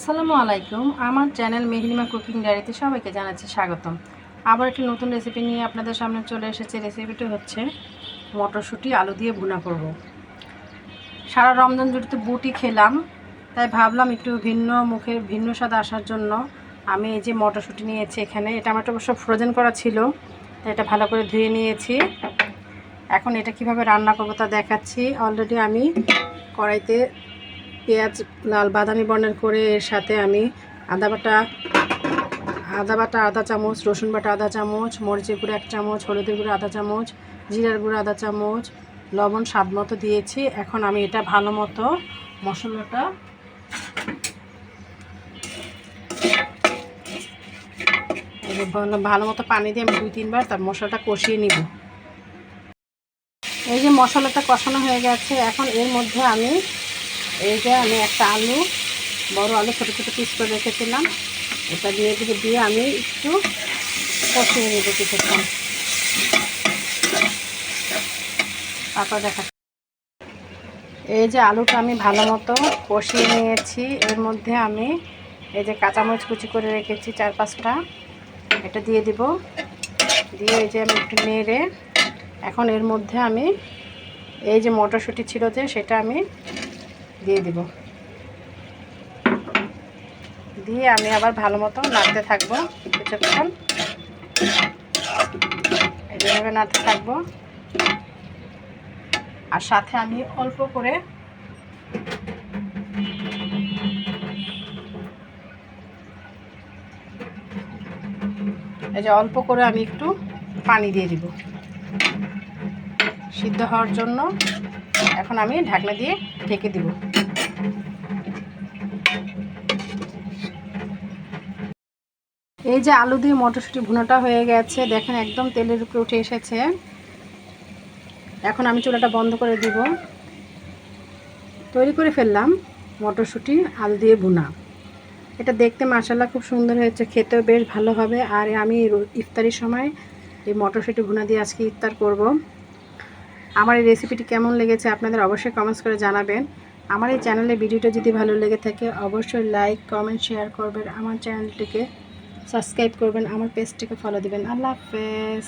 আসসালামু আলাইকুম। আমার চ্যানেল মেহরিমা কুকিং ডায়েরিতে সবাইকে জানাচ্ছি স্বাগতম। আবার একটি নতুন রেসিপি নিয়ে আপনাদের সামনে চলে এসেছে। রেসিপিটি হচ্ছে মটরশুঁটি আলু দিয়ে ভুনা করব। সারা রমজান জুড়ে বুটি খেলাম, তাই ভাবলাম একটু ভিন্ন মুখে ভিন্ন স্বাদ আসার জন্য আমি এই যে মটরশুঁটি নিয়েছি এখানে। এটা আমার অবশ্য ফ্রোজেন করা ছিল, তাই এটা ভালো করে ধুয়ে নিয়েছি। এখন এটা কিভাবে রান্না করব তা দেখাচ্ছি। অলরেডি আমি কড়াইতে পেঁয়াজ লাল বাদামি বর্ণের করে এর সাথে আমি আদা বাটা আধা চামচ, রসুন বাটা আধা চামচ, মরিচের গুঁড়ো 1 চামচ, হলুদের গুঁড়ো আধা চামচ, জিরার গুঁড়ো আধা চামচ, লবণ স্বাদ মতো দিয়েছি। এখন আমি এটা ভালো মতো মশলাটা ভালো মতো পানি দিয়ে আমি 2-3 বার তার মশলাটা কষিয়ে নিব। এই যে মশলাটা কষানো হয়ে গেছে, এখন এর মধ্যে আমি একটা আলু, বড় আলু ছোটো ছোটো পিস করে রেখেছিলাম, এটা দিয়ে আমি একটু কষিয়ে নেব কিছুক্ষণ। তারপর দেখা এই যে আলুটা আমি ভালো মতো কষিয়ে নিয়েছি। এর মধ্যে আমি এই যে কাঁচামরিচ কুচি করে রেখেছি 4-5টা, এটা দিয়ে দিব। দিয়ে এই যে আমি একটু নেড়ে এখন এর মধ্যে আমি এই যে মটরশুঁটি ছিল যে সেটা আমি দিয়ে দিব। দিয়ে আমি আবার ভালো মতো নাড়তে থাকবো কিছুক্ষণ, এইভাবে নাড়তে থাকবো। আর সাথে আমি অল্প করে আমি একটু পানি দিয়ে দিব সিদ্ধ হওয়ার জন্য। এখন আমি ঢাকনা দিয়ে ঢেকে দিব। এই যে আলু দিয়ে মটরশুঁটি ভুনাটা হয়ে গেছে, দেখেন একদম তেলের উপরে উঠে এসেছে। এখন আমি চুলাটা বন্ধ করে দিব। তৈরি করে ফেললাম মটরশুঁটি আলু দিয়ে ভুনা। এটা দেখতে মাশাআল্লাহ খুব সুন্দর হয়েছে, খেতেও বেশ ভালো হবে। আর আমি ইফতারির সময় এই মটরশুঁটি ভুনা দিয়ে আজকে ইফতার করব। আমার এই রেসিপিটি কেমন লেগেছে আপনাদের অবশ্যই কমেন্টস করে জানাবেন। আমার এই চ্যানেলে ভিডিওটা যদি ভালো লেগে থাকে অবশ্যই লাইক, কমেন্ট, শেয়ার করবেন। আমার চ্যানেলটিকে সাবস্ক্রাইব করবেন, আমার পেজটিকে ফলো দিবেন। আল্লাহ হাফেজ।